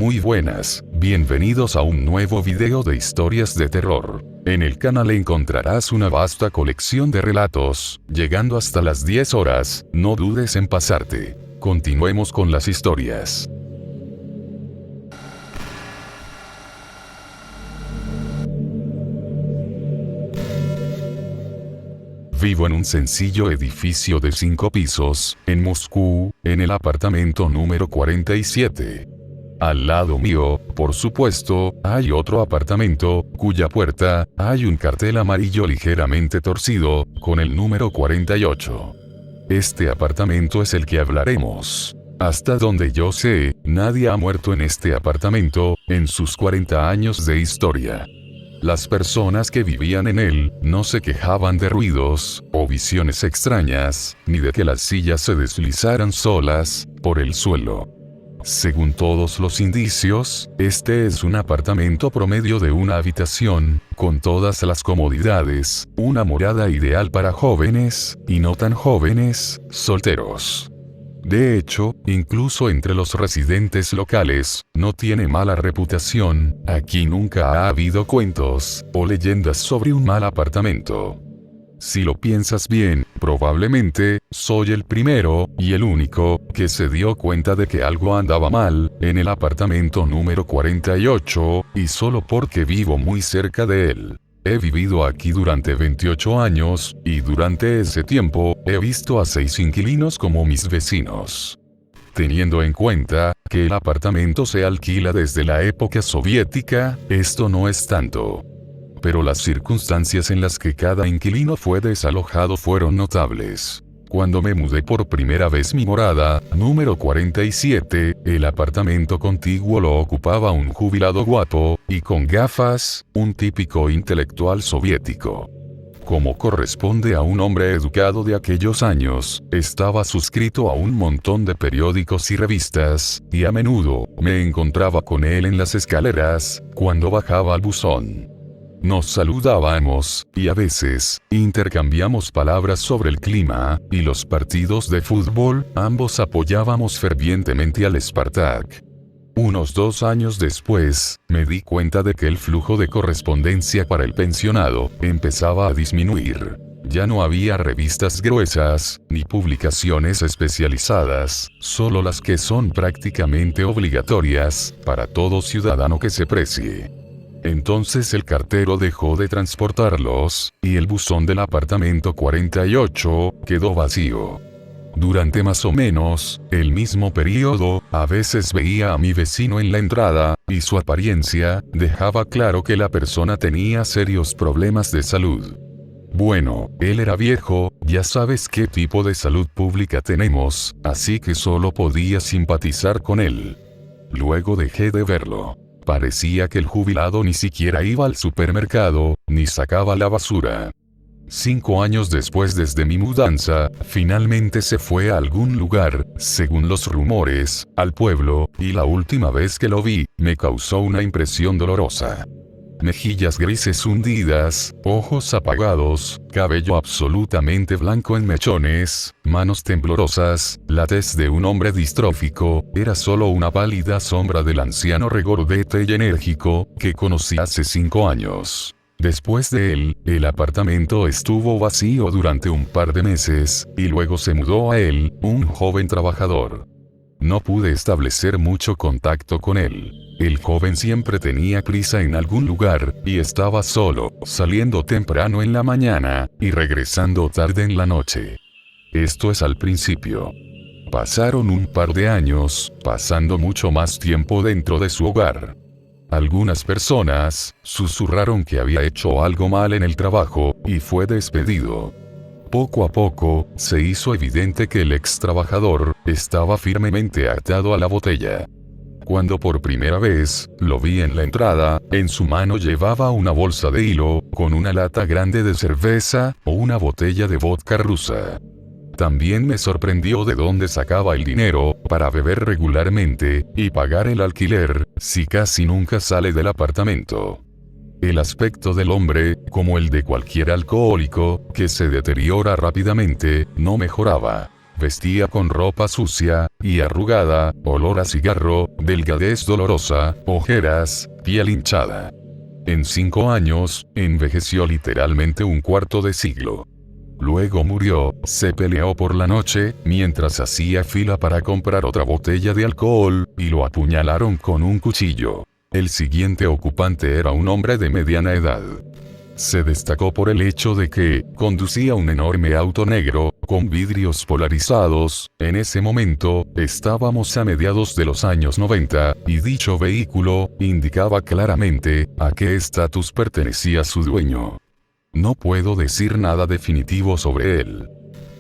Muy buenas, bienvenidos a un nuevo video de historias de terror. En el canal encontrarás una vasta colección de relatos, llegando hasta las 10 horas, no dudes en pasarte. Continuemos con las historias. Vivo en un sencillo edificio de 5 pisos, en Moscú, en el apartamento número 47. Al lado mío, por supuesto, hay otro apartamento, cuya puerta, hay un cartel amarillo ligeramente torcido, con el número 48. Este apartamento es el que hablaremos. Hasta donde yo sé, nadie ha muerto en este apartamento, en sus 40 años de historia. Las personas que vivían en él, no se quejaban de ruidos, o visiones extrañas, ni de que las sillas se deslizaran solas, por el suelo. Según todos los indicios, este es un apartamento promedio de una habitación, con todas las comodidades, una morada ideal para jóvenes, y no tan jóvenes, solteros. De hecho, incluso entre los residentes locales, no tiene mala reputación, aquí nunca ha habido cuentos, o leyendas sobre un mal apartamento. Si lo piensas bien, probablemente, soy el primero, y el único, que se dio cuenta de que algo andaba mal, en el apartamento número 48, y solo porque vivo muy cerca de él. He vivido aquí durante 28 años, y durante ese tiempo, he visto a 6 inquilinos como mis vecinos. Teniendo en cuenta, que el apartamento se alquila desde la época soviética, esto no es tanto. Pero las circunstancias en las que cada inquilino fue desalojado fueron notables. Cuando me mudé por primera vez mi morada, número 47, el apartamento contiguo lo ocupaba un jubilado guapo, y con gafas, un típico intelectual soviético. Como corresponde a un hombre educado de aquellos años, estaba suscrito a un montón de periódicos y revistas, y a menudo, me encontraba con él en las escaleras, cuando bajaba al buzón. Nos saludábamos, y a veces, intercambiamos palabras sobre el clima, y los partidos de fútbol, ambos apoyábamos fervientemente al Spartak. Unos 2 años después, me di cuenta de que el flujo de correspondencia para el pensionado, empezaba a disminuir. Ya no había revistas gruesas, ni publicaciones especializadas, solo las que son prácticamente obligatorias, para todo ciudadano que se precie. Entonces el cartero dejó de transportarlos, y el buzón del apartamento 48 quedó vacío. Durante más o menos el mismo periodo, a veces veía a mi vecino en la entrada, y su apariencia dejaba claro que la persona tenía serios problemas de salud. Bueno, él era viejo, ya sabes qué tipo de salud pública tenemos, así que solo podía simpatizar con él. Luego dejé de verlo. Parecía que el jubilado ni siquiera iba al supermercado, ni sacaba la basura. 5 años después desde mi mudanza, finalmente se fue a algún lugar, según los rumores, al pueblo, y la última vez que lo vi, me causó una impresión dolorosa. Mejillas grises hundidas, ojos apagados, cabello absolutamente blanco en mechones, manos temblorosas, la tez de un hombre distrófico, era solo una pálida sombra del anciano regordete y enérgico, que conocí hace 5 años. Después de él, el apartamento estuvo vacío durante un par de meses, y luego se mudó a él, un joven trabajador. No pude establecer mucho contacto con él. El joven siempre tenía prisa en algún lugar, y estaba solo, saliendo temprano en la mañana, y regresando tarde en la noche. Esto es al principio. Pasaron un par de años, pasando mucho más tiempo dentro de su hogar. Algunas personas susurraron que había hecho algo mal en el trabajo, y fue despedido. Poco a poco, se hizo evidente que el ex trabajador estaba firmemente atado a la botella. Cuando por primera vez lo vi en la entrada, en su mano llevaba una bolsa de hilo, con una lata grande de cerveza, o una botella de vodka rusa. También me sorprendió de dónde sacaba el dinero, para beber regularmente, y pagar el alquiler, si casi nunca sale del apartamento. El aspecto del hombre, como el de cualquier alcohólico, que se deteriora rápidamente, no mejoraba. vestía con ropa sucia y arrugada, olor a cigarro, delgadez dolorosa, ojeras, piel hinchada. En 5 años, envejeció literalmente un cuarto de siglo. Luego murió, se peleó por la noche, mientras hacía fila para comprar otra botella de alcohol, y lo apuñalaron con un cuchillo. El siguiente ocupante era un hombre de mediana edad. Se destacó por el hecho de que conducía un enorme auto negro, con vidrios polarizados. En ese momento, estábamos a mediados de los años 90, y dicho vehículo indicaba claramente a qué estatus pertenecía su dueño. No puedo decir nada definitivo sobre él.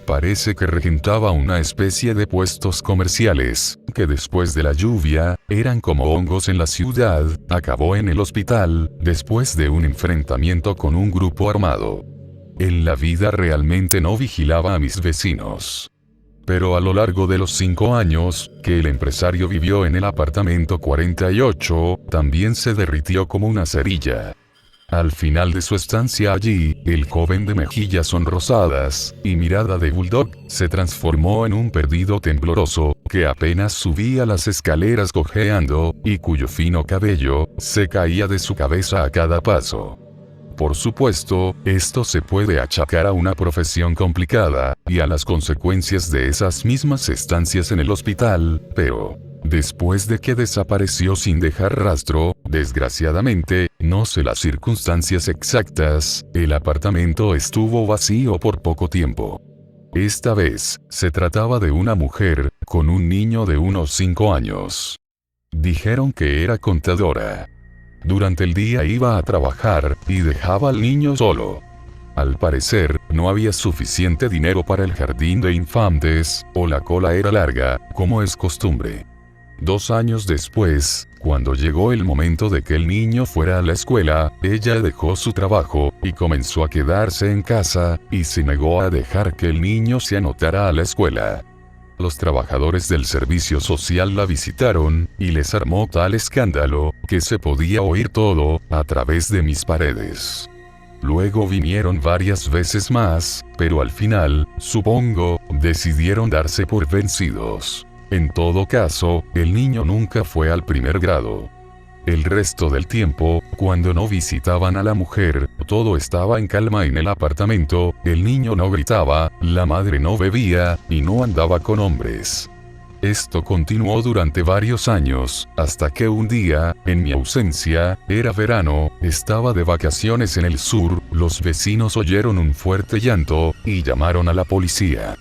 Parece que regentaba una especie de puestos comerciales, que después de la lluvia, eran como hongos en la ciudad. Acabó en el hospital, después de un enfrentamiento con un grupo armado. En la vida realmente no vigilaba a mis vecinos. Pero a lo largo de los 5 años, que el empresario vivió en el apartamento 48, también se derritió como una cerilla. Al final de su estancia allí, el joven de mejillas sonrosadas y mirada de bulldog se transformó en un perdido tembloroso que apenas subía las escaleras cojeando y cuyo fino cabello se caía de su cabeza a cada paso. Por supuesto, esto se puede achacar a una profesión complicada y a las consecuencias de esas mismas estancias en el hospital, pero después de que desapareció sin dejar rastro, desgraciadamente, no sé las circunstancias exactas, el apartamento estuvo vacío por poco tiempo. Esta vez, se trataba de una mujer, con un niño de unos 5 años. Dijeron que era contadora. Durante el día iba a trabajar, y dejaba al niño solo. Al parecer, no había suficiente dinero para el jardín de infantes, o la cola era larga, como es costumbre. 2 años después, cuando llegó el momento de que el niño fuera a la escuela, ella dejó su trabajo, y comenzó a quedarse en casa, y se negó a dejar que el niño se anotara a la escuela. Los trabajadores del servicio social la visitaron, y les armó tal escándalo, que se podía oír todo, a través de mis paredes. Luego vinieron varias veces más, pero al final, supongo, decidieron darse por vencidos. En todo caso, el niño nunca fue al primer grado. El resto del tiempo, cuando no visitaban a la mujer, todo estaba en calma en el apartamento, el niño no gritaba, la madre no bebía, y no andaba con hombres. Esto continuó durante varios años, hasta que un día, en mi ausencia, era verano, estaba de vacaciones en el sur, los vecinos oyeron un fuerte llanto, y llamaron a la policía.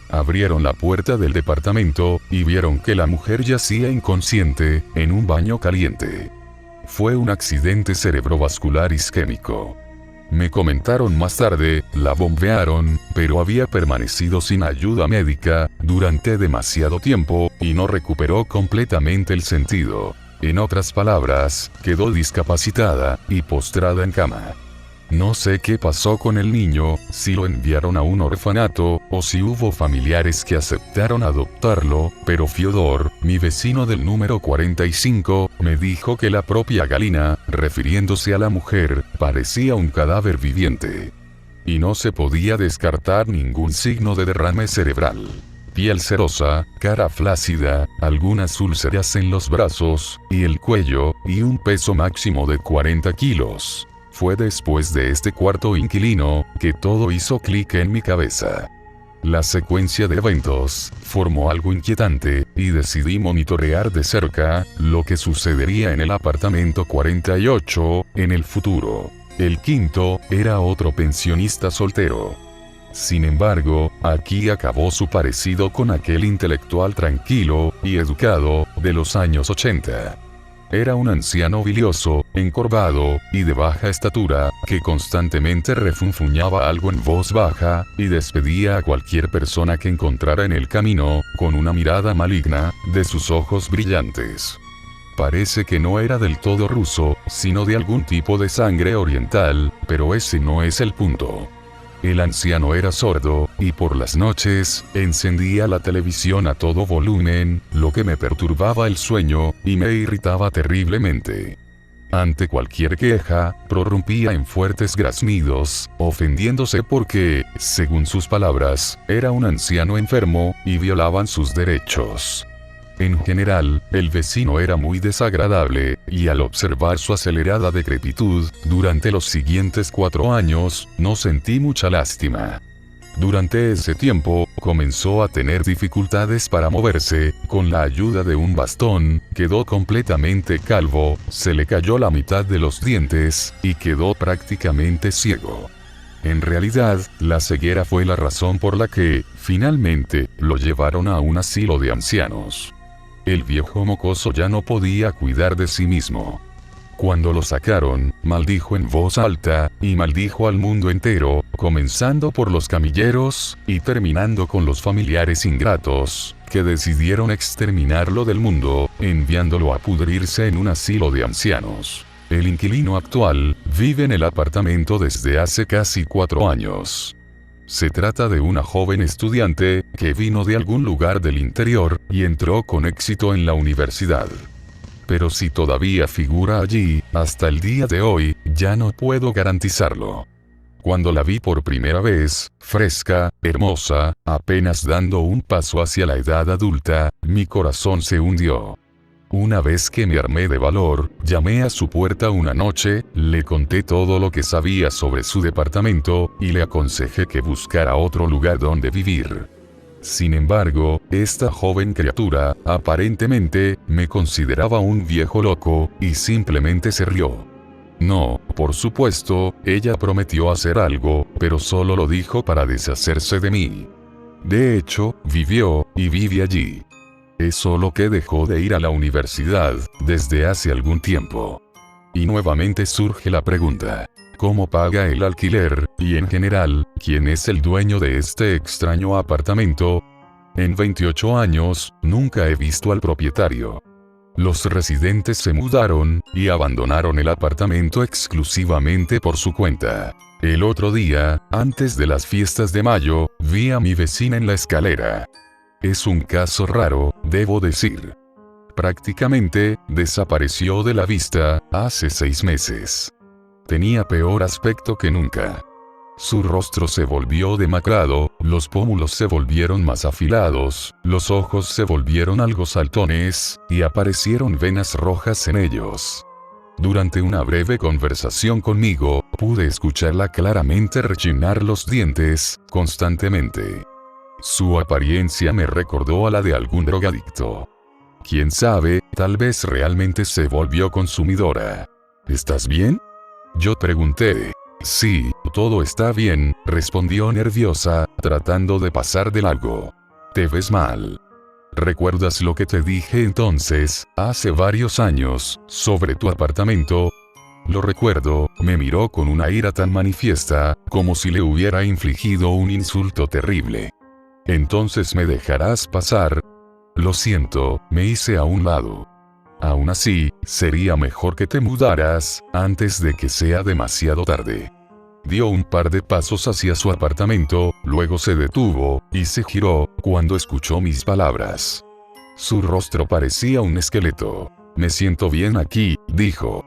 Abrieron la puerta del departamento, y vieron que la mujer yacía inconsciente, en un baño caliente. Fue un accidente cerebrovascular isquémico. Me comentaron más tarde, la bombearon, pero había permanecido sin ayuda médica, durante demasiado tiempo, y no recuperó completamente el sentido. En otras palabras, quedó discapacitada, y postrada en cama. No sé qué pasó con el niño, si lo enviaron a un orfanato, o si hubo familiares que aceptaron adoptarlo, pero Fiodor, mi vecino del número 45, me dijo que la propia Galina, refiriéndose a la mujer, parecía un cadáver viviente. Y no se podía descartar ningún signo de derrame cerebral. Piel cerosa, cara flácida, algunas úlceras en los brazos y el cuello, y un peso máximo de 40 kilos. Fue después de este cuarto inquilino, que todo hizo clic en mi cabeza. La secuencia de eventos formó algo inquietante, y decidí monitorear de cerca lo que sucedería en el apartamento 48 en el futuro. El quinto era otro pensionista soltero. Sin embargo, aquí acabó su parecido con aquel intelectual tranquilo y educado de los años 80. Era un anciano bilioso, encorvado, y de baja estatura, que constantemente refunfuñaba algo en voz baja, y despedía a cualquier persona que encontrara en el camino, con una mirada maligna, de sus ojos brillantes. Parece que no era del todo ruso, sino de algún tipo de sangre oriental, pero ese no es el punto. El anciano era sordo, y por las noches, encendía la televisión a todo volumen, lo que me perturbaba el sueño, y me irritaba terriblemente. Ante cualquier queja, prorrumpía en fuertes graznidos, ofendiéndose porque, según sus palabras, era un anciano enfermo, y violaban sus derechos. En general, el vecino era muy desagradable, y al observar su acelerada decrepitud, durante los siguientes 4 años, no sentí mucha lástima. Durante ese tiempo, comenzó a tener dificultades para moverse, con la ayuda de un bastón, quedó completamente calvo, se le cayó la mitad de los dientes, y quedó prácticamente ciego. En realidad, la ceguera fue la razón por la que, finalmente, lo llevaron a un asilo de ancianos. El viejo mocoso ya no podía cuidar de sí mismo. Cuando lo sacaron, maldijo en voz alta, y maldijo al mundo entero, comenzando por los camilleros, y terminando con los familiares ingratos, que decidieron exterminarlo del mundo, enviándolo a pudrirse en un asilo de ancianos. El inquilino actual, vive en el apartamento desde hace casi 4 años. Se trata de una joven estudiante, que vino de algún lugar del interior, y entró con éxito en la universidad. Pero si todavía figura allí, hasta el día de hoy, ya no puedo garantizarlo. Cuando la vi por primera vez, fresca, hermosa, apenas dando un paso hacia la edad adulta, mi corazón se hundió. Una vez que me armé de valor, llamé a su puerta una noche, le conté todo lo que sabía sobre su departamento, y le aconsejé que buscara otro lugar donde vivir. Sin embargo, esta joven criatura, aparentemente, me consideraba un viejo loco, y simplemente se rió. No, por supuesto, ella prometió hacer algo, pero solo lo dijo para deshacerse de mí. De hecho, vivió, y vive allí. Es solo que dejó de ir a la universidad, desde hace algún tiempo. Y nuevamente surge la pregunta. ¿Cómo paga el alquiler? Y en general, ¿quién es el dueño de este extraño apartamento? En 28 años, nunca he visto al propietario. Los residentes se mudaron, y abandonaron el apartamento exclusivamente por su cuenta. El otro día, antes de las fiestas de mayo, vi a mi vecina en la escalera. Es un caso raro, debo decir. Prácticamente, desapareció de la vista, hace 6 meses. Tenía peor aspecto que nunca. Su rostro se volvió demacrado, los pómulos se volvieron más afilados, los ojos se volvieron algo saltones, y aparecieron venas rojas en ellos. Durante una breve conversación conmigo, pude escucharla claramente rechinar los dientes, constantemente. Su apariencia me recordó a la de algún drogadicto. Quién sabe, tal vez realmente se volvió consumidora. ¿Estás bien? Yo pregunté. Sí, todo está bien, respondió nerviosa, tratando de pasar de largo. Te ves mal. ¿Recuerdas lo que te dije entonces, hace varios años, sobre tu apartamento? Lo recuerdo, me miró con una ira tan manifiesta, como si le hubiera infligido un insulto terrible. ¿Entonces me dejarás pasar? Lo siento, me hice a un lado. Aún así, sería mejor que te mudaras, antes de que sea demasiado tarde. Dio un par de pasos hacia su apartamento, luego se detuvo, y se giró, cuando escuchó mis palabras. Su rostro parecía un esqueleto. Me siento bien aquí, dijo.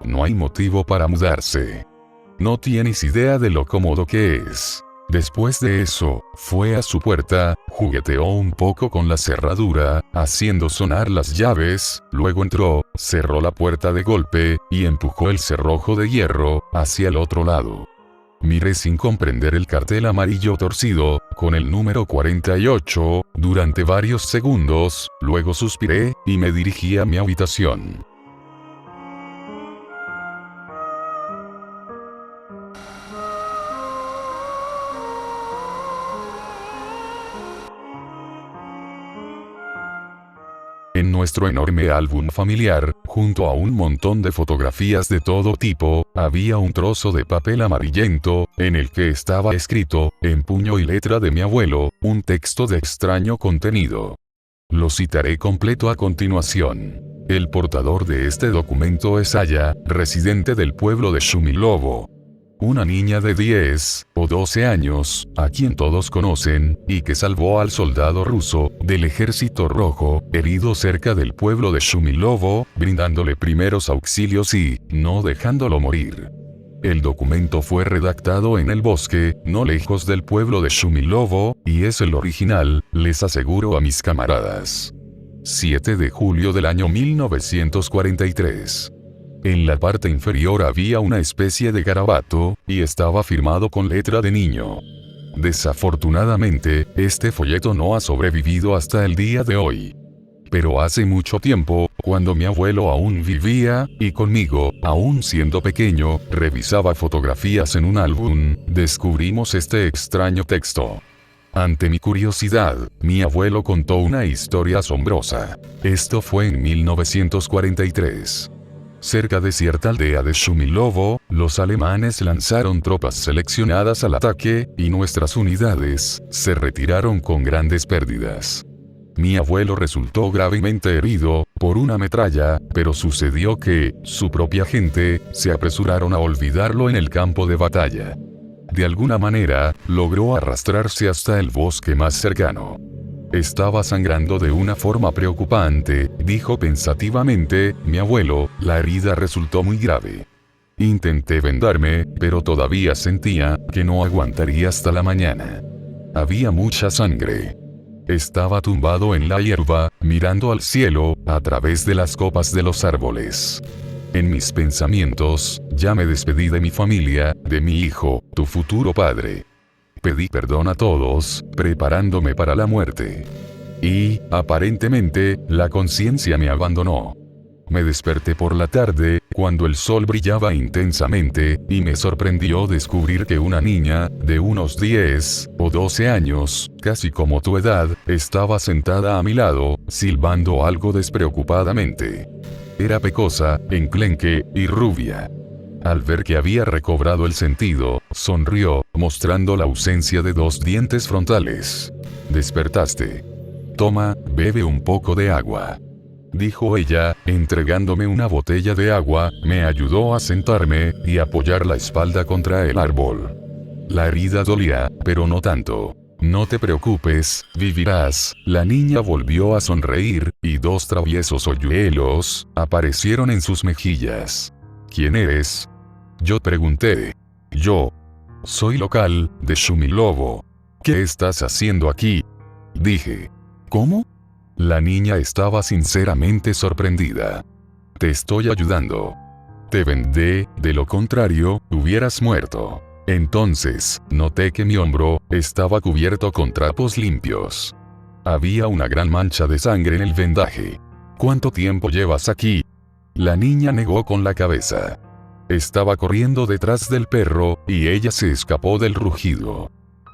No hay motivo para mudarse. No tienes idea de lo cómodo que es. Después de eso, fue a su puerta, jugueteó un poco con la cerradura, haciendo sonar las llaves, luego entró, cerró la puerta de golpe, y empujó el cerrojo de hierro, hacia el otro lado. Miré sin comprender el cartel amarillo torcido, con el número 48, durante varios segundos, luego suspiré, y me dirigí a mi habitación. En nuestro enorme álbum familiar, junto a un montón de fotografías de todo tipo, había un trozo de papel amarillento, en el que estaba escrito, en puño y letra de mi abuelo, un texto de extraño contenido. Lo citaré completo a continuación. El portador de este documento es Aya, residente del pueblo de Shumilovo. Una niña de 10 o 12 años, a quien todos conocen, y que salvó al soldado ruso, del Ejército Rojo, herido cerca del pueblo de Shumilovo, brindándole primeros auxilios y, no dejándolo morir. El documento fue redactado en el bosque, no lejos del pueblo de Shumilovo, y es el original, les aseguro a mis camaradas. 7 de julio del año 1943. En la parte inferior había una especie de garabato, y estaba firmado con letra de niño. Desafortunadamente, este folleto no ha sobrevivido hasta el día de hoy. Pero hace mucho tiempo, cuando mi abuelo aún vivía, y conmigo, aún siendo pequeño, revisaba fotografías en un álbum, descubrimos este extraño texto. Ante mi curiosidad, mi abuelo contó una historia asombrosa. Esto fue en 1943. Cerca de cierta aldea de Shumilovo, los alemanes lanzaron tropas seleccionadas al ataque, y nuestras unidades se retiraron con grandes pérdidas. Mi abuelo resultó gravemente herido por una metralla, pero sucedió que su propia gente se apresuraron a olvidarlo en el campo de batalla. De alguna manera, logró arrastrarse hasta el bosque más cercano. Estaba sangrando de una forma preocupante, dijo pensativamente mi abuelo, la herida resultó muy grave. Intenté vendarme, pero todavía sentía que no aguantaría hasta la mañana. Había mucha sangre. Estaba tumbado en la hierba, mirando al cielo, a través de las copas de los árboles. En mis pensamientos, ya me despedí de mi familia, de mi hijo, tu futuro padre. Pedí perdón a todos, preparándome para la muerte. Y, aparentemente, la conciencia me abandonó. Me desperté por la tarde, cuando el sol brillaba intensamente, y me sorprendió descubrir que una niña, de unos 10 o 12 años, casi como tu edad, estaba sentada a mi lado, silbando algo despreocupadamente. Era pecosa, enclenque, y rubia. Al ver que había recobrado el sentido, sonrió, mostrando la ausencia de 2 dientes frontales. «Despertaste. Toma, bebe un poco de agua», dijo ella, entregándome una botella de agua, me ayudó a sentarme y apoyar la espalda contra el árbol. La herida dolía, pero no tanto. «No te preocupes, vivirás». La niña volvió a sonreír, y 2 traviesos hoyuelos aparecieron en sus mejillas. «¿Quién eres?», yo pregunté. «Yo. Soy local, de Shumilovo». «¿Qué estás haciendo aquí?», dije. «¿Cómo?». La niña estaba sinceramente sorprendida. «Te estoy ayudando. Te vendé, de lo contrario, hubieras muerto». Entonces, noté que mi hombro estaba cubierto con trapos limpios. Había una gran mancha de sangre en el vendaje. «¿Cuánto tiempo llevas aquí?». La niña negó con la cabeza. Estaba corriendo detrás del perro, y ella se escapó del rugido.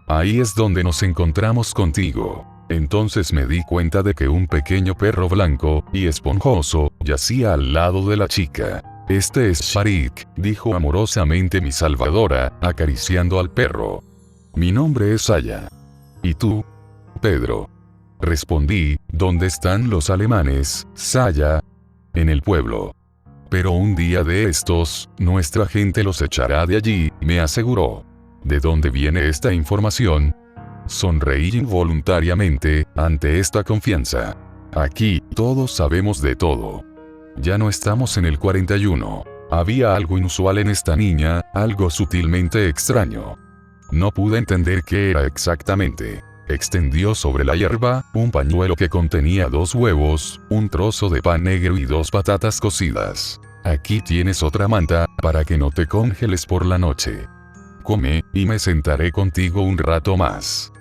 «Ahí es donde nos encontramos contigo». Entonces me di cuenta de que un pequeño perro blanco y esponjoso yacía al lado de la chica. «Este es Sharik», dijo amorosamente mi salvadora, acariciando al perro. «Mi nombre es Aya». «¿Y tú?». «Pedro». Respondí. «¿Dónde están los alemanes, Saya?». «En el pueblo. Pero un día de estos, nuestra gente los echará de allí», me aseguró. «¿De dónde viene esta información?». Sonreí involuntariamente ante esta confianza. «Aquí, todos sabemos de todo. Ya no estamos en el 41. Había algo inusual en esta niña, algo sutilmente extraño. No pude entender qué era exactamente». Extendió sobre la hierba un pañuelo que contenía 2 huevos, un trozo de pan negro y 2 patatas cocidas. «Aquí tienes otra manta, para que no te congeles por la noche. Come, y me sentaré contigo un rato más.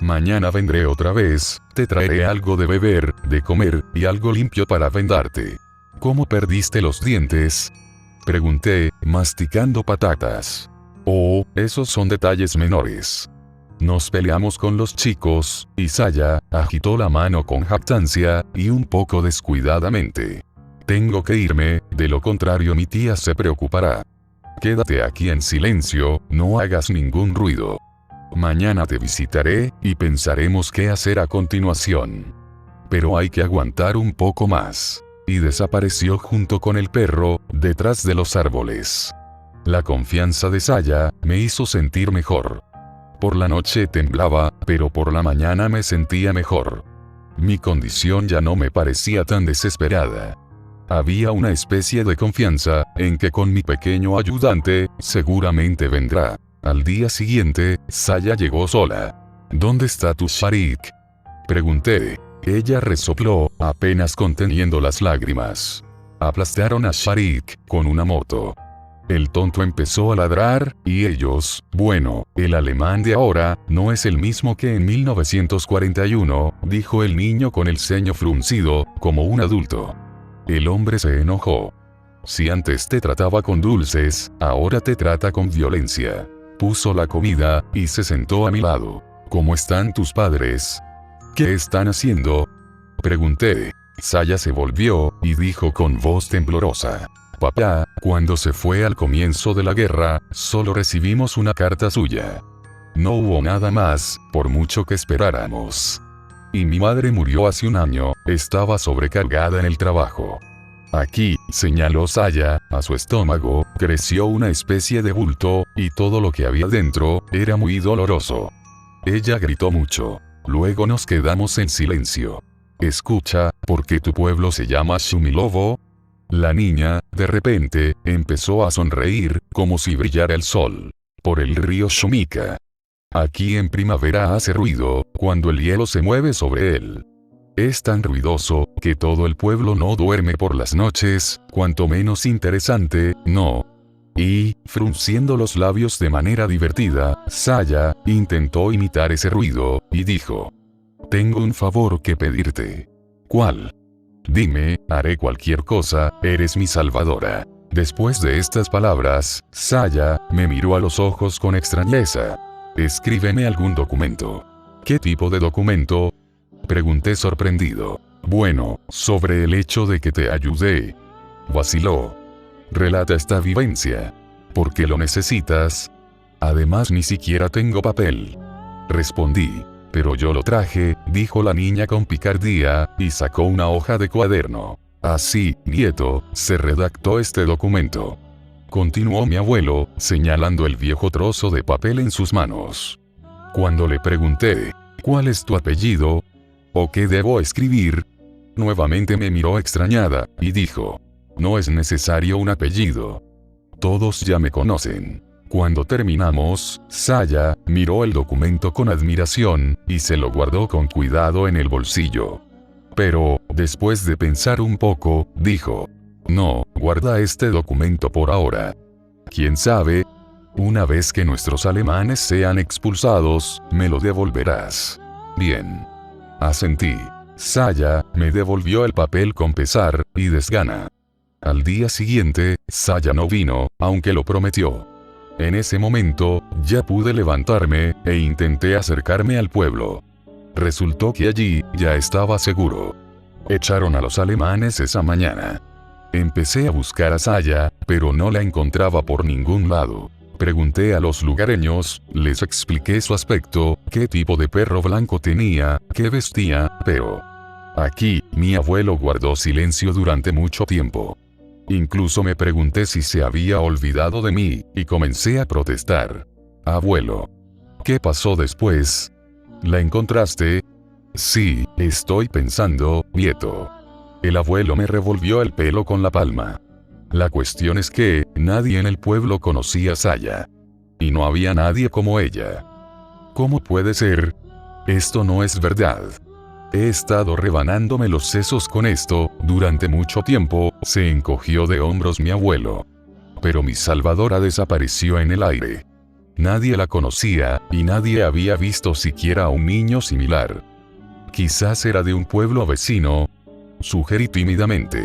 Mañana vendré otra vez, te traeré algo de beber, de comer, y algo limpio para vendarte». «¿Cómo perdiste los dientes?», pregunté, masticando patatas. «Oh, esos son detalles menores. Nos peleamos con los chicos», y Saya agitó la mano con jactancia, y un poco descuidadamente. «Tengo que irme, de lo contrario mi tía se preocupará. Quédate aquí en silencio, no hagas ningún ruido. Mañana te visitaré, y pensaremos qué hacer a continuación. Pero hay que aguantar un poco más». Y desapareció junto con el perro, detrás de los árboles. La confianza de Saya me hizo sentir mejor. Por la noche temblaba, pero por la mañana me sentía mejor. Mi condición ya no me parecía tan desesperada. Había una especie de confianza en que con mi pequeño ayudante seguramente vendrá. Al día siguiente, Saya llegó sola. ¿Dónde está tu Sharik?, pregunté. Ella resopló, apenas conteniendo las lágrimas. Aplastaron a Sharik con una moto. El tonto empezó a ladrar, y ellos, bueno, el alemán de ahora, no es el mismo que en 1941, dijo el niño con el ceño fruncido, como un adulto. El hombre se enojó. Si antes te trataba con dulces, ahora te trata con violencia. Puso la comida, y se sentó a mi lado. ¿Cómo están tus padres? ¿Qué están haciendo?, pregunté. Saya se volvió, y dijo con voz temblorosa. Papá, cuando se fue al comienzo de la guerra, solo recibimos una carta suya. No hubo nada más, por mucho que esperáramos. Y mi madre murió hace un año, estaba sobrecargada en el trabajo. Aquí, señaló Saya, a su estómago, creció una especie de bulto, y todo lo que había dentro, era muy doloroso. Ella gritó mucho. Luego nos quedamos en silencio. Escucha, ¿por qué tu pueblo se llama Shumilovo? La niña, de repente, empezó a sonreír, como si brillara el sol. Por el río Shumika. Aquí en primavera hace ruido, cuando el hielo se mueve sobre él. Es tan ruidoso, que todo el pueblo no duerme por las noches, cuanto menos interesante, ¿no? Y, frunciendo los labios de manera divertida, Saya intentó imitar ese ruido, y dijo. Tengo un favor que pedirte. ¿Cuál? Dime, haré cualquier cosa, eres mi salvadora. Después de estas palabras, Saya me miró a los ojos con extrañeza. Escríbeme algún documento. ¿Qué tipo de documento?, pregunté sorprendido. Bueno, sobre el hecho de que te ayudé. Vaciló. Relata esta vivencia. ¿Por qué lo necesitas? Además ni siquiera tengo papel. Respondí. Pero yo lo traje, dijo la niña con picardía, y sacó una hoja de cuaderno. Así, nieto, se redactó este documento. Continuó mi abuelo, señalando el viejo trozo de papel en sus manos. Cuando le pregunté, ¿cuál es tu apellido? ¿O qué debo escribir? Nuevamente me miró extrañada, y dijo, no es necesario un apellido. Todos ya me conocen. Cuando terminamos, Saya miró el documento con admiración, y se lo guardó con cuidado en el bolsillo. Pero, después de pensar un poco, dijo, no, guarda este documento por ahora. ¿Quién sabe? Una vez que nuestros alemanes sean expulsados, me lo devolverás. Bien. Asentí. Saya me devolvió el papel con pesar y desgana. Al día siguiente, Saya no vino, aunque lo prometió. En ese momento, ya pude levantarme, e intenté acercarme al pueblo. Resultó que allí, ya estaba seguro. Echaron a los alemanes esa mañana. Empecé a buscar a Saya, pero no la encontraba por ningún lado. Pregunté a los lugareños, les expliqué su aspecto, qué tipo de perro blanco tenía, qué vestía, pero... Aquí, mi abuelo guardó silencio durante mucho tiempo. Incluso me pregunté si se había olvidado de mí, y comencé a protestar. Abuelo. ¿Qué pasó después? ¿La encontraste? Sí, estoy pensando, nieto. El abuelo me revolvió el pelo con la palma. La cuestión es que, nadie en el pueblo conocía a Saya. Y no había nadie como ella. ¿Cómo puede ser? Esto no es verdad. He estado rebanándome los sesos con esto, durante mucho tiempo, se encogió de hombros mi abuelo. Pero mi salvadora desapareció en el aire. Nadie la conocía, y nadie había visto siquiera a un niño similar. Quizás era de un pueblo vecino, sugerí tímidamente.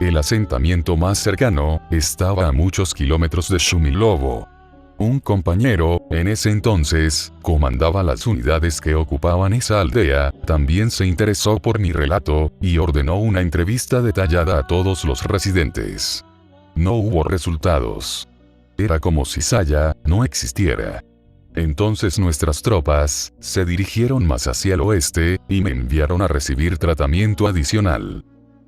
El asentamiento más cercano, estaba a muchos kilómetros de Shumilovo. Un compañero, en ese entonces, comandaba las unidades que ocupaban esa aldea, también se interesó por mi relato, y ordenó una entrevista detallada a todos los residentes. No hubo resultados. Era como si Saya no existiera. Entonces nuestras tropas se dirigieron más hacia el oeste, y me enviaron a recibir tratamiento adicional.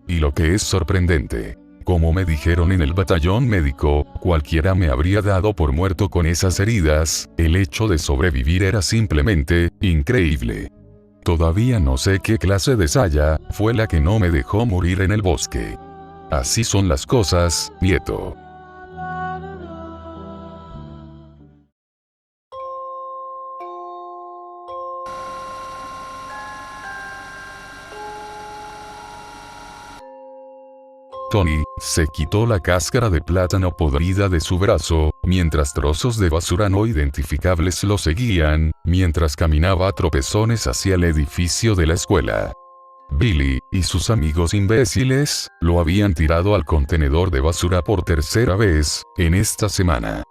Y lo que es sorprendente, Como me dijeron en el batallón médico, cualquiera me habría dado por muerto con esas heridas, el hecho de sobrevivir era simplemente increíble. Todavía no sé qué clase de saya fue la que no me dejó morir en el bosque. Así son las cosas, nieto. Tony se quitó la cáscara de plátano podrida de su brazo, mientras trozos de basura no identificables lo seguían, mientras caminaba a tropezones hacia el edificio de la escuela. Billy y sus amigos imbéciles lo habían tirado al contenedor de basura por tercera vez en esta semana.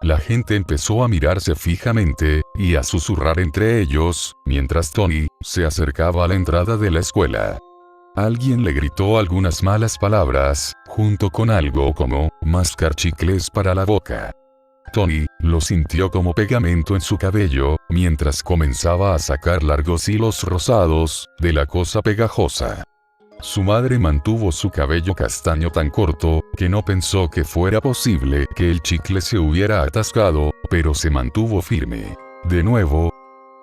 La gente empezó a mirarse fijamente y a susurrar entre ellos, mientras Tony se acercaba a la entrada de la escuela. Alguien le gritó algunas malas palabras, junto con algo como mascar chicles para la boca. Tony lo sintió como pegamento en su cabello, mientras comenzaba a sacar largos hilos rosados de la cosa pegajosa. Su madre mantuvo su cabello castaño tan corto, que no pensó que fuera posible que el chicle se hubiera atascado, pero se mantuvo firme. ¿De nuevo?,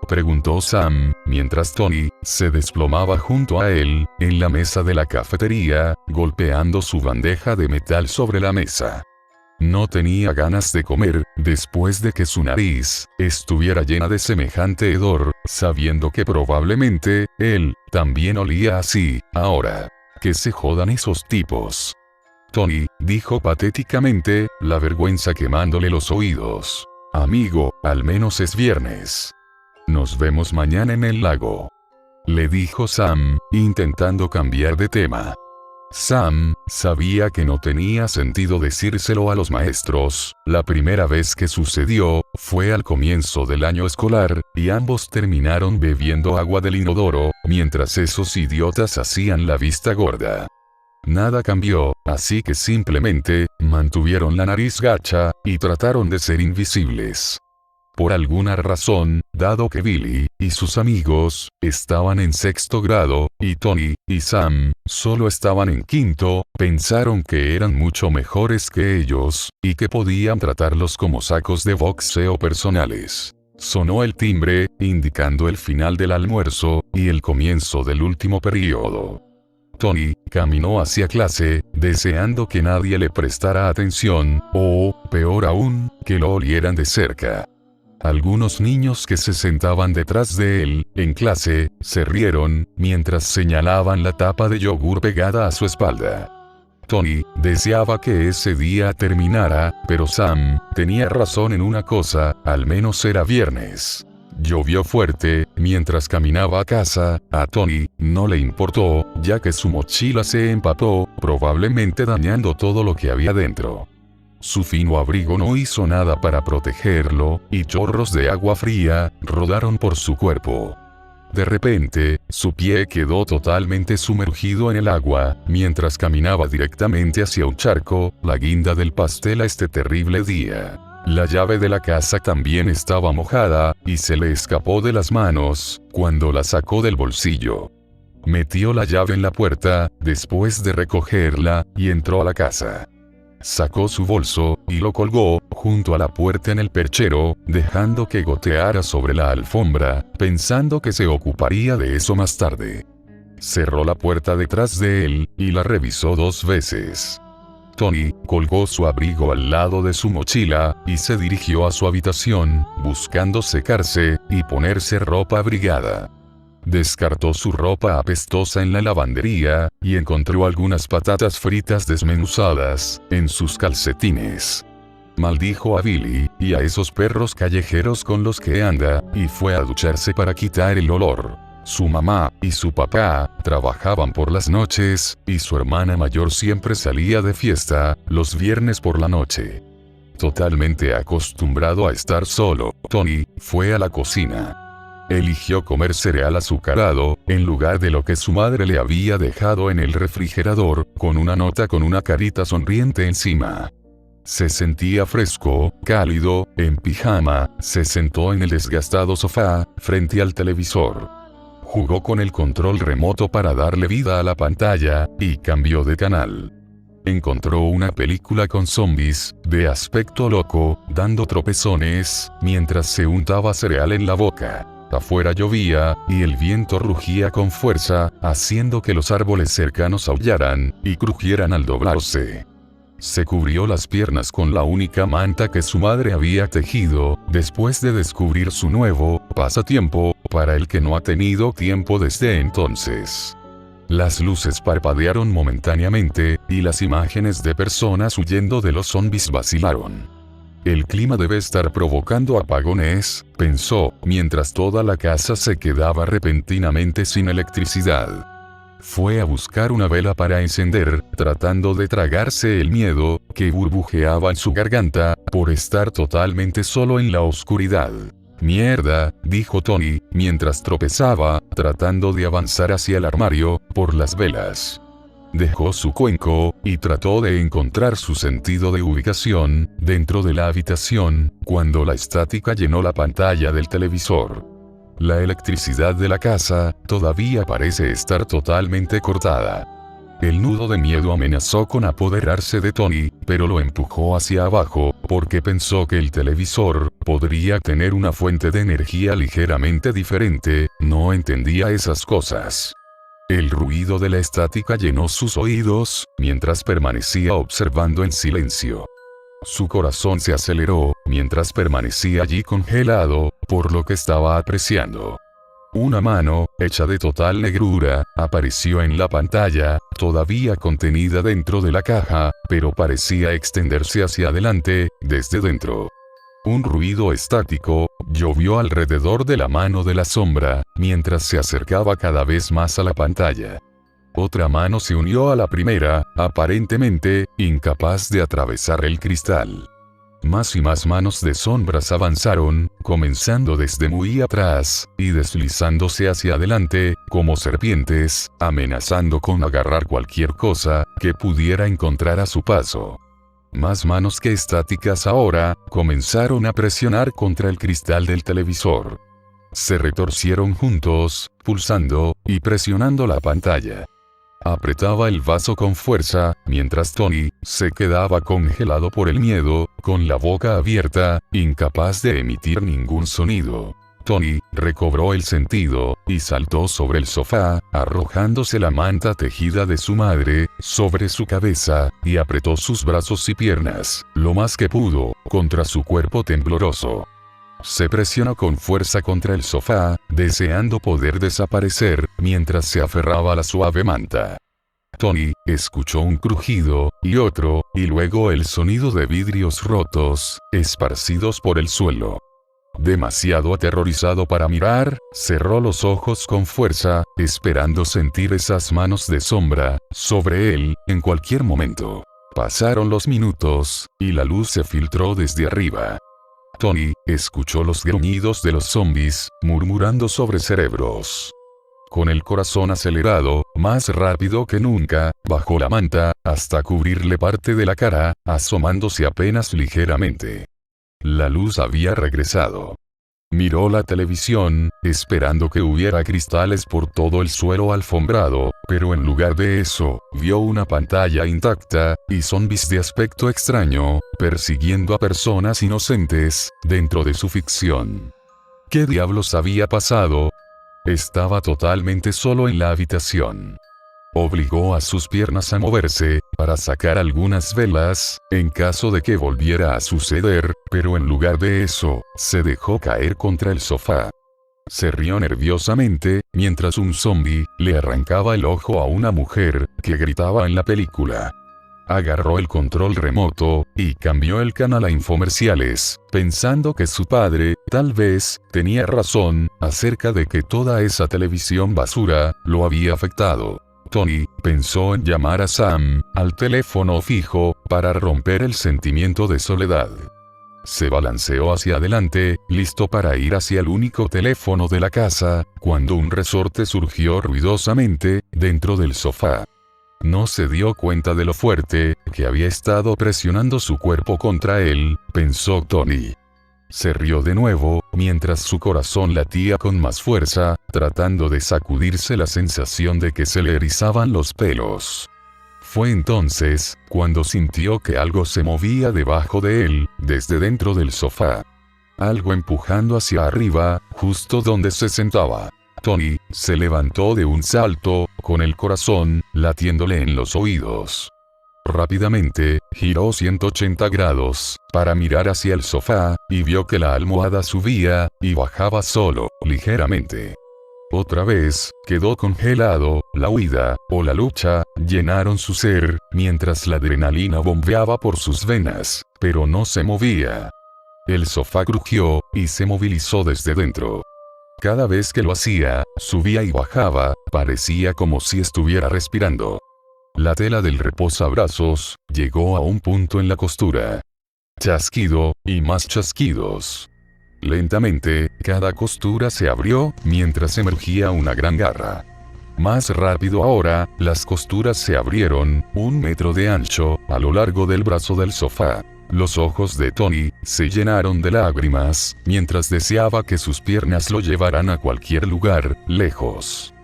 preguntó Sam, mientras Tony se desplomaba junto a él, en la mesa de la cafetería, golpeando su bandeja de metal sobre la mesa. No tenía ganas de comer, después de que su nariz estuviera llena de semejante hedor, sabiendo que probablemente él también olía así. Ahora, que se jodan esos tipos. Tony dijo patéticamente, la vergüenza quemándole los oídos. Amigo, al menos es viernes. Nos vemos mañana en el lago, le dijo Sam, intentando cambiar de tema. Sam sabía que no tenía sentido decírselo a los maestros. La primera vez que sucedió fue al comienzo del año escolar, y ambos terminaron bebiendo agua del inodoro, mientras esos idiotas hacían la vista gorda. Nada cambió, así que simplemente mantuvieron la nariz gacha y trataron de ser invisibles. Por alguna razón, dado que Billy y sus amigos estaban en sexto grado, y Tony y Sam solo estaban en quinto, pensaron que eran mucho mejores que ellos, y que podían tratarlos como sacos de boxeo personales. Sonó el timbre, indicando el final del almuerzo, y el comienzo del último periodo. Tony caminó hacia clase, deseando que nadie le prestara atención, o, peor aún, que lo olieran de cerca. Algunos niños que se sentaban detrás de él, en clase, se rieron, mientras señalaban la tapa de yogur pegada a su espalda. Tony deseaba que ese día terminara, pero Sam tenía razón en una cosa, al menos era viernes. Llovió fuerte, mientras caminaba a casa, a Tony no le importó, ya que su mochila se empapó, probablemente dañando todo lo que había dentro. Su fino abrigo no hizo nada para protegerlo, y chorros de agua fría rodaron por su cuerpo. De repente, su pie quedó totalmente sumergido en el agua, mientras caminaba directamente hacia un charco, la guinda del pastel a este terrible día. La llave de la casa también estaba mojada, y se le escapó de las manos cuando la sacó del bolsillo. Metió la llave en la puerta, después de recogerla, y entró a la casa. Sacó su bolso, y lo colgó, junto a la puerta en el perchero, dejando que goteara sobre la alfombra, pensando que se ocuparía de eso más tarde. Cerró la puerta detrás de él, y la revisó 2 veces. Tony colgó su abrigo al lado de su mochila, y se dirigió a su habitación, buscando secarse, y ponerse ropa abrigada. Descartó su ropa apestosa en la lavandería, y encontró algunas patatas fritas desmenuzadas en sus calcetines. Maldijo a Billy y a esos perros callejeros con los que anda, y fue a ducharse para quitar el olor. Su mamá y su papá trabajaban por las noches, y su hermana mayor siempre salía de fiesta los viernes por la noche. Totalmente acostumbrado a estar solo, Tony fue a la cocina. Eligió comer cereal azucarado, en lugar de lo que su madre le había dejado en el refrigerador, con una nota con una carita sonriente encima. Se sentía fresco, cálido, en pijama, se sentó en el desgastado sofá, frente al televisor. Jugó con el control remoto para darle vida a la pantalla, y cambió de canal. encontró una película con zombies, de aspecto loco, dando tropezones, mientras se untaba cereal en la boca. Afuera llovía, y el viento rugía con fuerza, haciendo que los árboles cercanos aullaran, y crujieran al doblarse. Se cubrió las piernas con la única manta que su madre había tejido, después de descubrir su nuevo pasatiempo, para el que no ha tenido tiempo desde entonces. Las luces parpadearon momentáneamente, y las imágenes de personas huyendo de los zombies vacilaron. El clima debe estar provocando apagones, pensó, mientras toda la casa se quedaba repentinamente sin electricidad. Fue a buscar una vela para encender, tratando de tragarse el miedo, que burbujeaba en su garganta, por estar totalmente solo en la oscuridad. «Mierda», dijo Tony, mientras tropezaba, tratando de avanzar hacia el armario, por las velas. Dejó su cuenco, y trató de encontrar su sentido de ubicación, dentro de la habitación, cuando la estática llenó la pantalla del televisor. La electricidad de la casa, todavía parece estar totalmente cortada. El nudo de miedo amenazó con apoderarse de Tony, pero lo empujó hacia abajo, porque pensó que el televisor podría tener una fuente de energía ligeramente diferente, no entendía esas cosas. El ruido de la estática llenó sus oídos, mientras permanecía observando en silencio. Su corazón se aceleró, mientras permanecía allí congelado, por lo que estaba apreciando. Una mano, hecha de total negrura, apareció en la pantalla, todavía contenida dentro de la caja, pero parecía extenderse hacia adelante, desde dentro. Un ruido estático llovió alrededor de la mano de la sombra, mientras se acercaba cada vez más a la pantalla. Otra mano se unió a la primera, aparentemente, incapaz de atravesar el cristal. Más y más manos de sombras avanzaron, comenzando desde muy atrás, y deslizándose hacia adelante, como serpientes, amenazando con agarrar cualquier cosa que pudiera encontrar a su paso. Más manos que estáticas ahora, comenzaron a presionar contra el cristal del televisor. Se retorcieron juntos, pulsando, y presionando la pantalla. Apretaba el vaso con fuerza, mientras Tony se quedaba congelado por el miedo, con la boca abierta, incapaz de emitir ningún sonido. Tony recobró el sentido, y saltó sobre el sofá, arrojándose la manta tejida de su madre, sobre su cabeza, y apretó sus brazos y piernas, lo más que pudo, contra su cuerpo tembloroso. Se presionó con fuerza contra el sofá, deseando poder desaparecer, mientras se aferraba a la suave manta. Tony escuchó un crujido, y otro, y luego el sonido de vidrios rotos, esparcidos por el suelo. Demasiado aterrorizado para mirar, cerró los ojos con fuerza, esperando sentir esas manos de sombra sobre él, en cualquier momento. Pasaron los minutos, y la luz se filtró desde arriba. Tony escuchó los gruñidos de los zombies, murmurando sobre cerebros. Con el corazón acelerado, más rápido que nunca, bajó la manta, hasta cubrirle parte de la cara, asomándose apenas ligeramente. La luz había regresado. Miró la televisión, esperando que hubiera cristales por todo el suelo alfombrado, pero en lugar de eso, vio una pantalla intacta, y zombies de aspecto extraño, persiguiendo a personas inocentes, dentro de su ficción. ¿Qué diablos había pasado? Estaba totalmente solo en la habitación. Obligó a sus piernas a moverse, para sacar algunas velas, en caso de que volviera a suceder, pero en lugar de eso, se dejó caer contra el sofá. Se rió nerviosamente, mientras un zombi le arrancaba el ojo a una mujer que gritaba en la película. Agarró el control remoto, y cambió el canal a infomerciales, pensando que su padre, tal vez, tenía razón, acerca de que toda esa televisión basura, lo había afectado. Tony pensó en llamar a Sam, al teléfono fijo, para romper el sentimiento de soledad. Se balanceó hacia adelante, listo para ir hacia el único teléfono de la casa, cuando un resorte surgió ruidosamente, dentro del sofá. No se dio cuenta de lo fuerte que había estado presionando su cuerpo contra él, pensó Tony. Se rió de nuevo, mientras su corazón latía con más fuerza, tratando de sacudirse la sensación de que se le erizaban los pelos. Fue entonces, cuando sintió que algo se movía debajo de él, desde dentro del sofá. Algo empujando hacia arriba, justo donde se sentaba. Tony se levantó de un salto, con el corazón latiéndole en los oídos. Rápidamente, giró 180 grados, para mirar hacia el sofá, y vio que la almohada subía, y bajaba solo, ligeramente. Otra vez, quedó congelado, la huida, o la lucha, llenaron su ser, mientras la adrenalina bombeaba por sus venas, pero no se movía. El sofá crujió, y se movilizó desde dentro. Cada vez que lo hacía, subía y bajaba, parecía como si estuviera respirando. La tela del reposabrazos llegó a un punto en la costura. Chasquido, y más chasquidos. Lentamente, cada costura se abrió, mientras emergía una gran garra. Más rápido ahora, las costuras se abrieron, 1 metro de ancho, a lo largo del brazo del sofá. Los ojos de Tony se llenaron de lágrimas, mientras deseaba que sus piernas lo llevaran a cualquier lugar, lejos.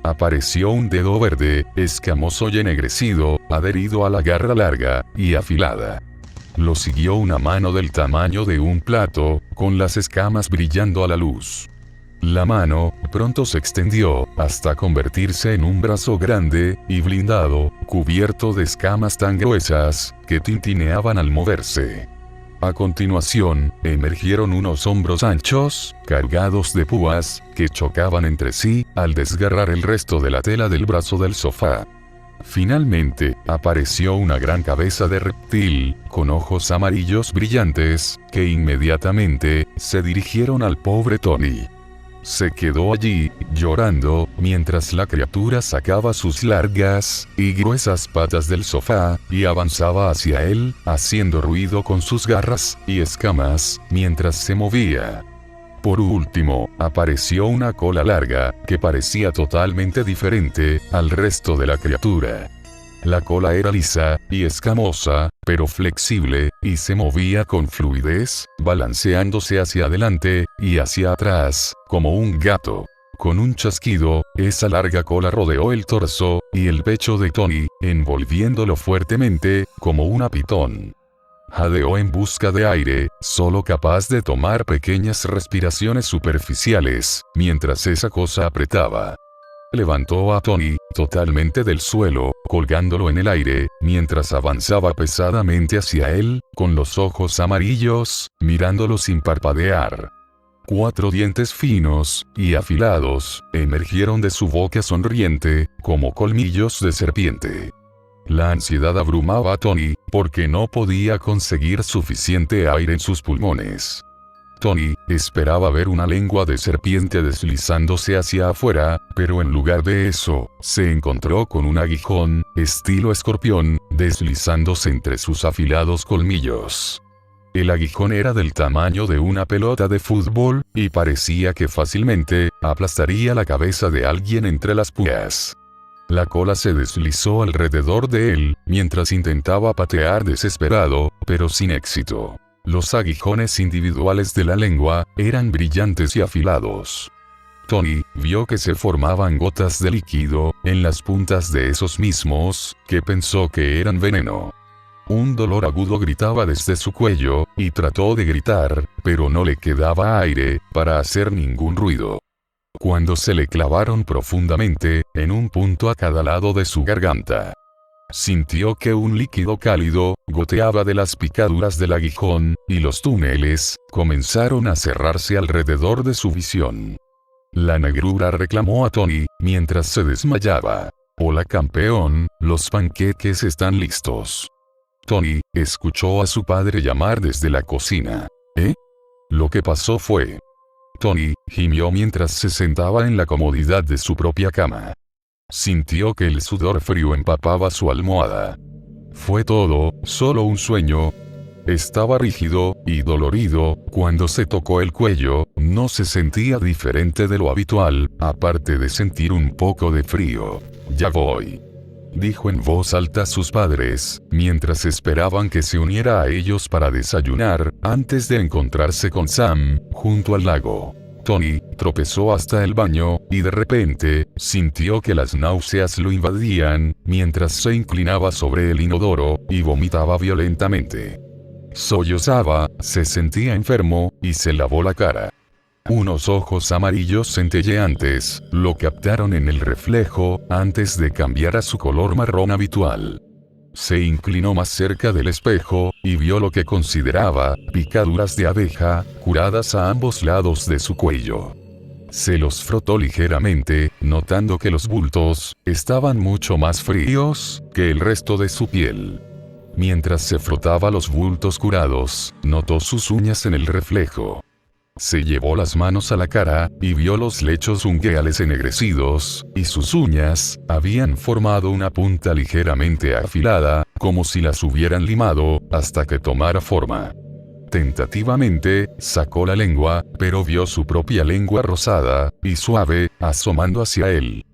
Apareció un dedo verde, escamoso y ennegrecido, adherido a la garra larga y afilada. Lo siguió una mano del tamaño de un plato, con las escamas brillando a la luz. La mano pronto se extendió, hasta convertirse en un brazo grande y blindado, cubierto de escamas tan gruesas, que tintineaban al moverse. A continuación, emergieron unos hombros anchos, cargados de púas, que chocaban entre sí, al desgarrar el resto de la tela del brazo del sofá. Finalmente, apareció una gran cabeza de reptil, con ojos amarillos brillantes, que inmediatamente se dirigieron al pobre Tony. Se quedó allí, llorando, mientras la criatura sacaba sus largas y gruesas patas del sofá, y avanzaba hacia él, haciendo ruido con sus garras y escamas, mientras se movía. Por último, apareció una cola larga, que parecía totalmente diferente al resto de la criatura. La cola era lisa y escamosa, pero flexible, y se movía con fluidez, balanceándose hacia adelante y hacia atrás, como un gato. Con un chasquido, esa larga cola rodeó el torso y el pecho de Tony, envolviéndolo fuertemente, como una pitón. Jadeó en busca de aire, solo capaz de tomar pequeñas respiraciones superficiales, mientras esa cosa apretaba. Levantó a Tony, totalmente del suelo, colgándolo en el aire, mientras avanzaba pesadamente hacia él, con los ojos amarillos, mirándolo sin parpadear. 4 dientes finos y afilados emergieron de su boca sonriente, como colmillos de serpiente. La ansiedad abrumaba a Tony, porque no podía conseguir suficiente aire en sus pulmones. Tony esperaba ver una lengua de serpiente deslizándose hacia afuera, pero en lugar de eso, se encontró con un aguijón, estilo escorpión, deslizándose entre sus afilados colmillos. El aguijón era del tamaño de una pelota de fútbol, y parecía que fácilmente aplastaría la cabeza de alguien entre las púas. La cola se deslizó alrededor de él, mientras intentaba patear desesperado, pero sin éxito. Los aguijones individuales de la lengua eran brillantes y afilados. Tony vio que se formaban gotas de líquido en las puntas de esos mismos, que pensó que eran veneno. Un dolor agudo gritaba desde su cuello, y trató de gritar, pero no le quedaba aire para hacer ningún ruido. Cuando se le clavaron profundamente, en un punto a cada lado de su garganta. Sintió que un líquido cálido goteaba de las picaduras del aguijón, y los túneles comenzaron a cerrarse alrededor de su visión. La negrura reclamó a Tony, mientras se desmayaba. «Hola campeón, los panqueques están listos». Tony escuchó a su padre llamar desde la cocina. «¿Eh?» Lo que pasó fue... Tony gimió mientras se sentaba en la comodidad de su propia cama. Sintió que el sudor frío empapaba su almohada. Fue todo, solo un sueño. Estaba rígido y dolorido. Cuando se tocó el cuello, no se sentía diferente de lo habitual, aparte de sentir un poco de frío. «Ya voy», dijo en voz alta a sus padres, mientras esperaban que se uniera a ellos para desayunar, antes de encontrarse con Sam, junto al lago. Tony tropezó hasta el baño, y de repente, sintió que las náuseas lo invadían, mientras se inclinaba sobre el inodoro, y vomitaba violentamente. Sollozaba, se sentía enfermo, y se lavó la cara. Unos ojos amarillos centelleantes lo captaron en el reflejo, antes de cambiar a su color marrón habitual. Se inclinó más cerca del espejo, y vio lo que consideraba picaduras de abeja, curadas a ambos lados de su cuello. Se los frotó ligeramente, notando que los bultos estaban mucho más fríos que el resto de su piel. Mientras se frotaba los bultos curados, notó sus uñas en el reflejo. Se llevó las manos a la cara, y vio los lechos ungueales ennegrecidos, y sus uñas habían formado una punta ligeramente afilada, como si las hubieran limado, hasta que tomara forma. Tentativamente, sacó la lengua, pero vio su propia lengua rosada y suave, asomando hacia él.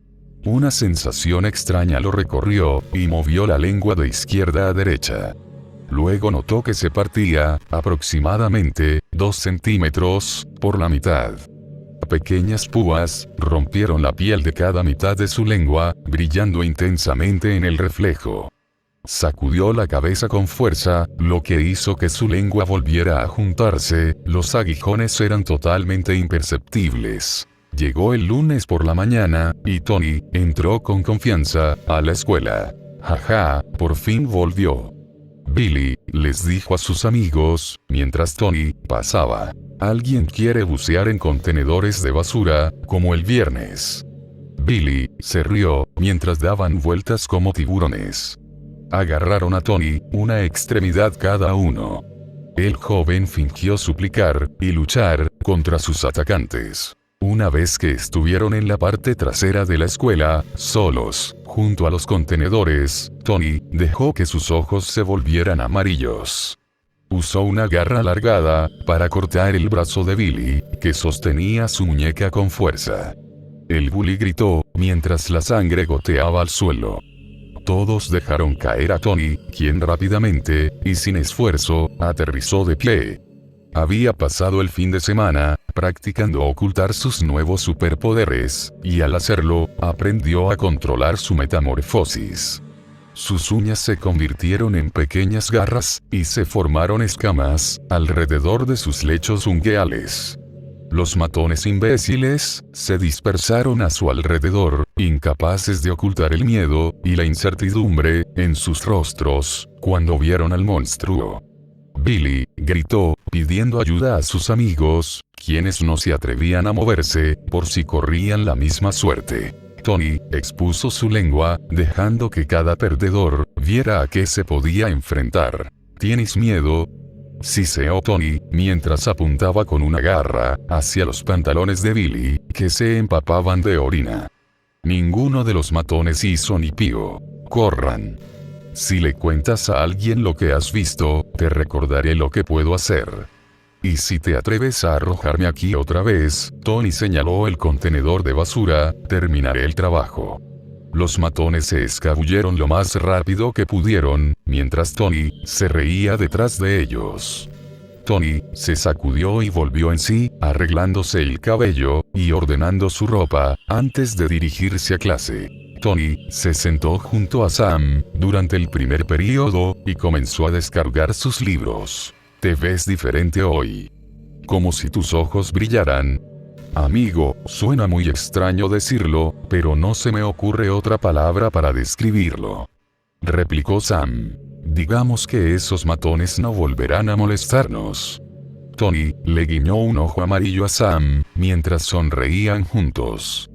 Una sensación extraña lo recorrió, y movió la lengua de izquierda a derecha. Luego notó que se partía, aproximadamente, 2 centímetros, por la mitad. Pequeñas púas rompieron la piel de cada mitad de su lengua, brillando intensamente en el reflejo. Sacudió la cabeza con fuerza, lo que hizo que su lengua volviera a juntarse. Los aguijones eran totalmente imperceptibles. Llegó el lunes por la mañana, y Tony entró con confianza a la escuela. Jaja, por fin volvió. Billy les dijo a sus amigos, mientras Tony pasaba. Alguien quiere bucear en contenedores de basura, como el viernes. Billy se rió, mientras daban vueltas como tiburones. Agarraron a Tony, una extremidad cada uno. El joven fingió suplicar y luchar contra sus atacantes. Una vez que estuvieron en la parte trasera de la escuela, solos, junto a los contenedores, Tony dejó que sus ojos se volvieran amarillos. Usó una garra alargada para cortar el brazo de Billy, que sostenía su muñeca con fuerza. El bully gritó, mientras la sangre goteaba al suelo. Todos dejaron caer a Tony, quien rápidamente, y sin esfuerzo, aterrizó de pie. Había pasado el fin de semana practicando ocultar sus nuevos superpoderes, y al hacerlo, aprendió a controlar su metamorfosis. Sus uñas se convirtieron en pequeñas garras, y se formaron escamas alrededor de sus lechos ungueales. Los matones imbéciles se dispersaron a su alrededor, incapaces de ocultar el miedo y la incertidumbre en sus rostros cuando vieron al monstruo. Billy gritó, pidiendo ayuda a sus amigos, quienes no se atrevían a moverse, por si corrían la misma suerte. Tony expuso su lengua, dejando que cada perdedor viera a qué se podía enfrentar. ¿Tienes miedo?, siseó Tony, mientras apuntaba con una garra hacia los pantalones de Billy, que se empapaban de orina. Ninguno de los matones hizo ni pío. Corran. Si le cuentas a alguien lo que has visto, te recordaré lo que puedo hacer. Y si te atreves a arrojarme aquí otra vez, Tony señaló el contenedor de basura, terminaré el trabajo. Los matones se escabulleron lo más rápido que pudieron, mientras Tony se reía detrás de ellos. Tony se sacudió y volvió en sí, arreglándose el cabello y ordenando su ropa antes de dirigirse a clase. Tony se sentó junto a Sam durante el primer periodo y comenzó a descargar sus libros. Te ves diferente hoy. Como si tus ojos brillaran. Amigo, suena muy extraño decirlo, pero no se me ocurre otra palabra para describirlo. Replicó Sam. Digamos que esos matones no volverán a molestarnos. Tony le guiñó un ojo amarillo a Sam, mientras sonreían juntos.